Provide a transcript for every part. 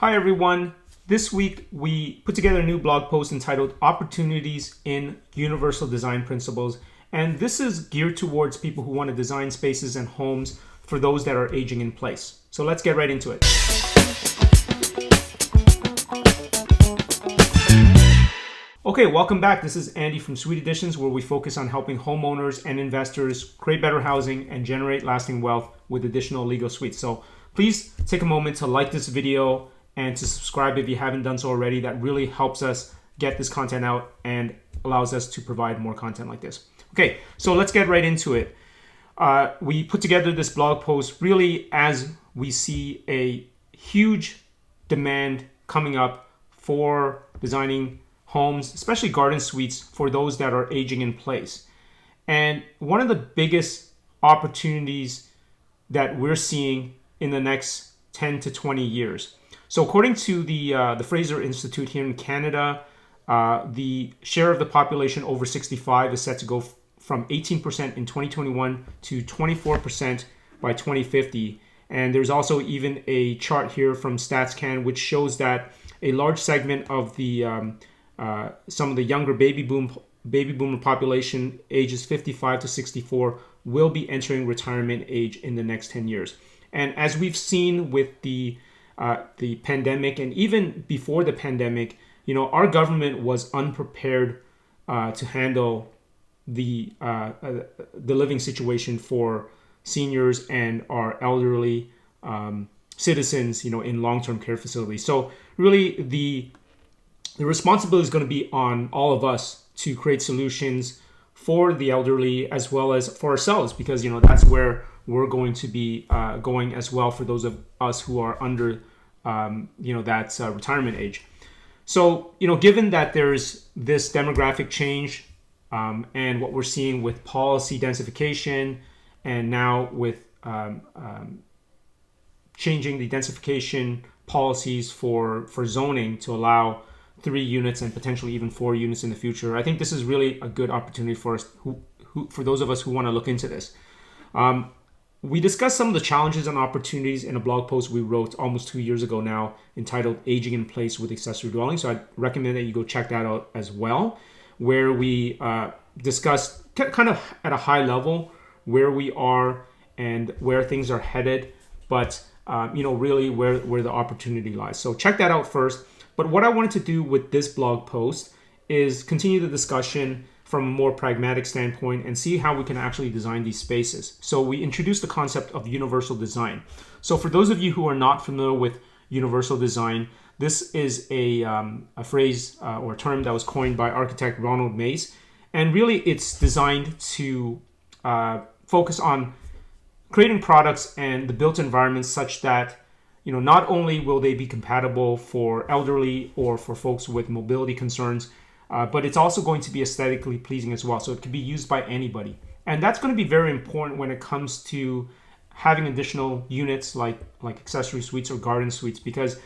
Hi everyone. This week we put together a new blog post entitled Opportunities in Universal Design Principles. And this is geared towards people who want to design spaces and homes for those that are aging in place. So let's get right into it. Okay, welcome back. This is Andy from Sweet Additions, where we focus on helping homeowners and investors create better housing and generate lasting wealth with additional legal suites. So please take a moment to like this video and to subscribe if you haven't done so already. That really helps us get this content out and allows us to provide more content like this. Okay, so let's get right into it. We put together this blog post really as we see a huge demand coming up for designing homes, especially garden suites, for those that are aging in place. And one of the biggest opportunities that we're seeing in the next 10 to 20 years. So according to the Fraser Institute here in Canada, the share of the population over 65 is set to go from 18% in 2021 to 24% by 2050. And there's also even a chart here from StatsCan which shows that a large segment of the some of the younger baby boomer population, ages 55 to 64, will be entering retirement age in the next 10 years. And as we've seen with the pandemic, and even before the pandemic, our government was unprepared to handle the living situation for seniors and our elderly citizens, in long-term care facilities. So really, the responsibility is going to be on all of us to create solutions for the elderly as well as for ourselves, because that's where we're going to be going as well for those of us who are under that retirement age. So given that there's this demographic change and what we're seeing with policy densification, and now with changing the densification policies for zoning to allow 3 units and potentially even 4 units in the future, I think this is really a good opportunity for us, for those of us who want to look into this. We discussed some of the challenges and opportunities in a blog post we wrote almost 2 years ago now, entitled Aging in Place with Accessory Dwellings. So I'd recommend that you go check that out as well, where we discussed kind of at a high level where we are and where things are headed, but really where the opportunity lies. So check that out first. But what I wanted to do with this blog post is continue the discussion from a more pragmatic standpoint and see how we can actually design these spaces. So we introduced the concept of universal design. So for those of you who are not familiar with universal design, this is a phrase or a term that was coined by architect Ronald Mace. And really it's designed to focus on creating products and the built environment such that not only will they be compatible for elderly or for folks with mobility concerns, but it's also going to be aesthetically pleasing as well. So it can be used by anybody. And that's going to be very important when it comes to having additional units like accessory suites or garden suites, because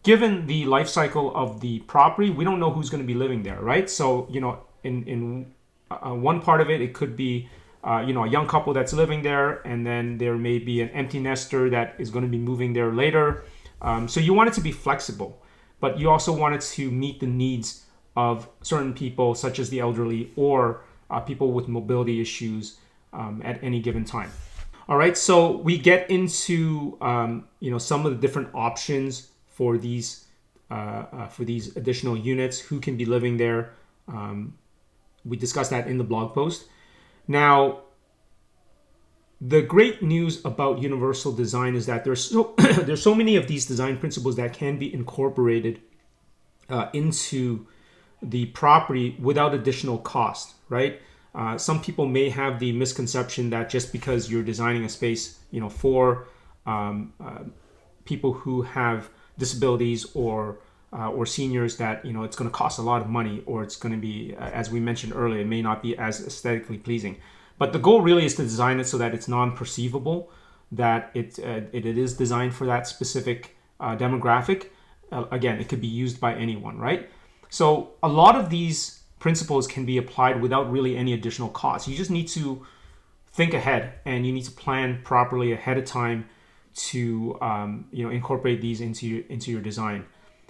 given the life cycle of the property, we don't know who's going to be living there, right? So, in one part of it, it could be a young couple that's living there, and then there may be an empty nester that is going to be moving there later. So you want it to be flexible, but you also want it to meet the needs of certain people, such as the elderly or people with mobility issues at any given time. All right, so we get into some of the different options for these additional units, who can be living there. We discussed that in the blog post. Now, the great news about universal design is that there's so many of these design principles that can be incorporated into the property without additional cost, right? Some people may have the misconception that just because you're designing a space, for people who have disabilities or seniors, that it's going to cost a lot of money, or it's going to be, as we mentioned earlier, it may not be as aesthetically pleasing. But the goal really is to design it so that it's non-perceivable, that it is designed for that specific demographic. Again, it could be used by anyone, right? So a lot of these principles can be applied without really any additional cost. You just need to think ahead, and you need to plan properly ahead of time to incorporate these into your design.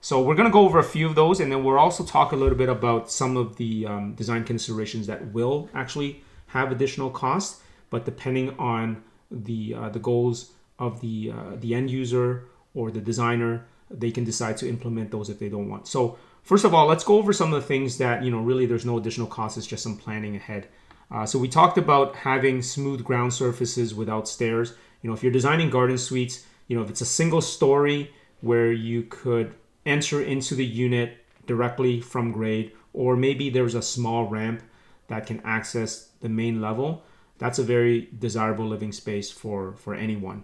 So we're going to go over a few of those, and then we'll also talk a little bit about some of the design considerations that will actually have additional cost, but depending on the goals of the end user or the designer, they can decide to implement those if they don't want. So first of all, let's go over some of the things that really there's no additional cost. It's just some planning ahead. So we talked about having smooth ground surfaces without stairs. If you're designing garden suites, if it's a single story where you could enter into the unit directly from grade, or maybe there's a small ramp that can access the main level, that's a very desirable living space for anyone.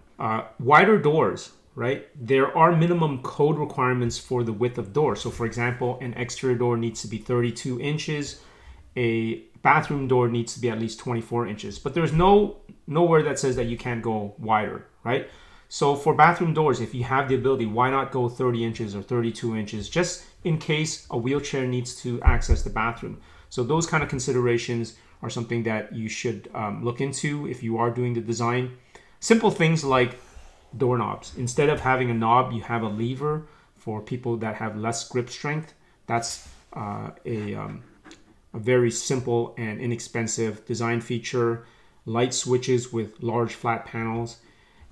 Wider doors, right? There are minimum code requirements for the width of doors. So for example, an exterior door needs to be 32 inches. A bathroom door needs to be at least 24 inches. But there's nowhere that says that you can't go wider, right? So for bathroom doors, if you have the ability, why not go 30 inches or 32 inches, just in case a wheelchair needs to access the bathroom. So those kind of considerations are something that you should look into if you are doing the design. Simple things like doorknobs. Instead of having a knob, you have a lever for people that have less grip strength. That's a very simple and inexpensive design feature. Light switches with large flat panels.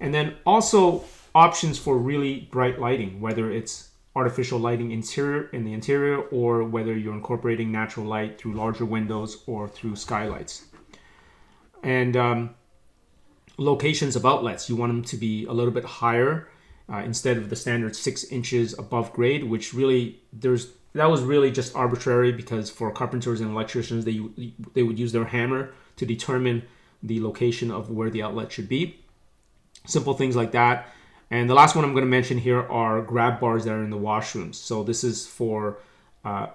And then also options for really bright lighting, whether it's artificial lighting in the interior, or whether you're incorporating natural light through larger windows or through skylights. And locations of outlets, you want them to be a little bit higher instead of the standard 6 inches above grade, which really that was really just arbitrary, because for carpenters and electricians, they would use their hammer to determine the location of where the outlet should be. Simple things like that. And the last one I'm going to mention here are grab bars that are in the washrooms. So this is for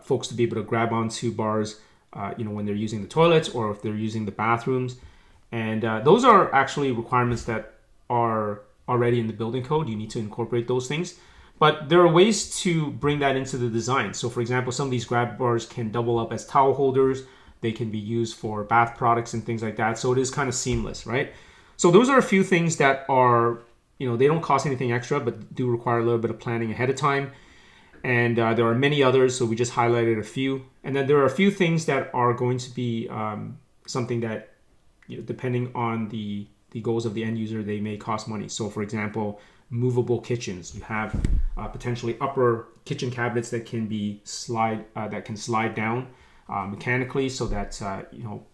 folks to be able to grab onto bars, when they're using the toilets or if they're using the bathrooms. And those are actually requirements that are already in the building code. You need to incorporate those things. But there are ways to bring that into the design. So for example, some of these grab bars can double up as towel holders. They can be used for bath products and things like that. So it is kind of seamless, right? So those are a few things that are, they don't cost anything extra, but do require a little bit of planning ahead of time. And there are many others, so we just highlighted a few. And then there are a few things that are going to be something that, depending on the goals of the end user, they may cost money. So for example, movable kitchens. You have potentially upper kitchen cabinets that can slide down mechanically, so that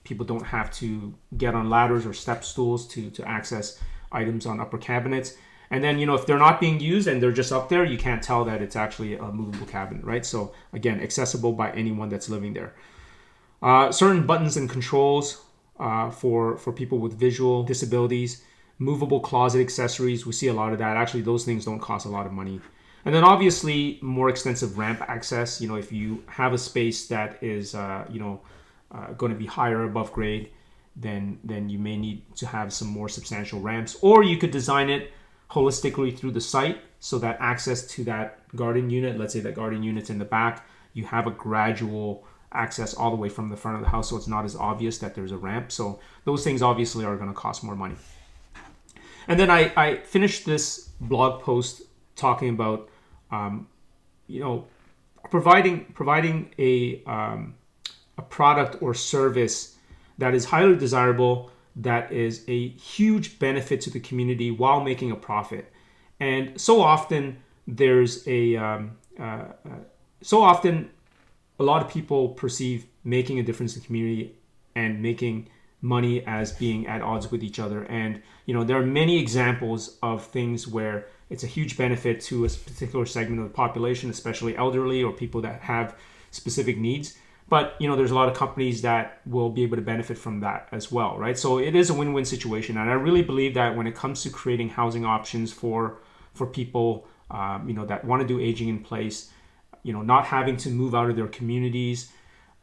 people don't have to get on ladders or step stools to access items on upper cabinets. And then if they're not being used and they're just up there, you can't tell that it's actually a movable cabinet, right? So again, accessible by anyone that's living there. Certain buttons and controls for people with visual disabilities. Movable closet accessories, we see a lot of that. Actually, those things don't cost a lot of money. And then obviously more extensive ramp access. If you have a space that is going to be higher above grade, then you may need to have some more substantial ramps. Or you could design it holistically through the site so that access to that garden unit, let's say that garden unit's in the back, you have a gradual access all the way from the front of the house, so it's not as obvious that there's a ramp. So those things obviously are going to cost more money. And then I finished this blog post talking about providing a product or service that is highly desirable, that is a huge benefit to the community while making a profit. And so often a lot of people perceive making a difference in the community and making money as being at odds with each other. And there are many examples of things where it's a huge benefit to a particular segment of the population, especially elderly or people that have specific needs. But there's a lot of companies that will be able to benefit from that as well, right? So it is a win-win situation, and I really believe that when it comes to creating housing options for people, that want to do aging in place, not having to move out of their communities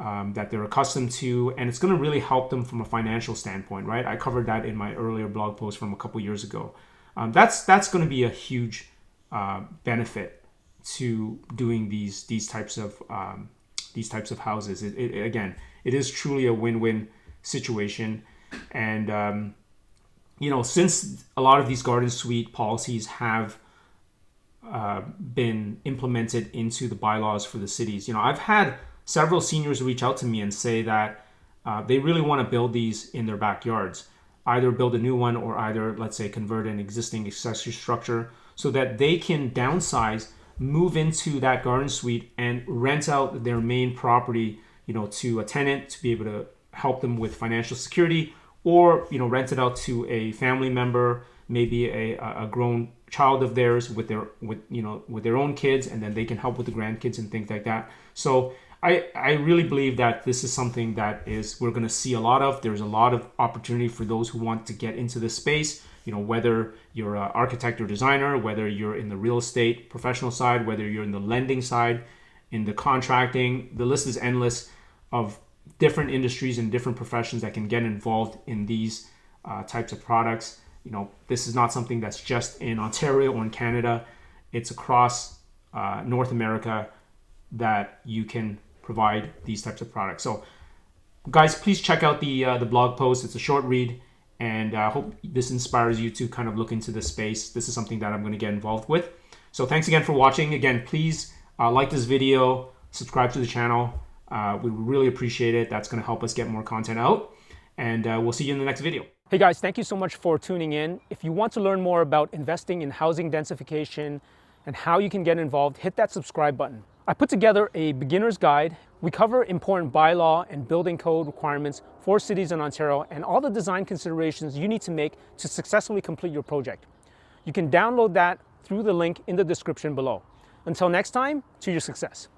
that they're accustomed to, and it's going to really help them from a financial standpoint, right? I covered that in my earlier blog post from a couple years ago. That's going to be a huge benefit to doing these types of houses. It is truly a win-win situation, and since a lot of these garden suite policies have been implemented into the bylaws for the cities, I've had several seniors reach out to me and say that they really want to build these in their backyards, either build a new one or either, let's say, convert an existing accessory structure so that they can downsize, move into that garden suite and rent out their main property, to a tenant to be able to help them with financial security, or, rent it out to a family member, maybe a grown child of theirs with their own kids, and then they can help with the grandkids and things like that. So I really believe that this is something that we're going to see a lot of. There's a lot of opportunity for those who want to get into this space, whether you're an architect or designer, whether you're in the real estate professional side, whether you're in the lending side, in the contracting. The list is endless of different industries and different professions that can get involved in these types of products. This is not something that's just in Ontario or in Canada. It's across North America that you can provide these types of products. So guys, please check out the blog post. It's a short read, and I hope this inspires you to kind of look into this space. This is something that I'm going to get involved with. So thanks again for watching. Again, please like this video, subscribe to the channel. We really appreciate it. That's going to help us get more content out, and we'll see you in the next video. Hey guys, thank you so much for tuning in. If you want to learn more about investing in housing densification and how you can get involved, hit that subscribe button. I put together a beginner's guide. We cover important bylaw and building code requirements for cities in Ontario and all the design considerations you need to make to successfully complete your project. You can download that through the link in the description below. Until next time, to your success.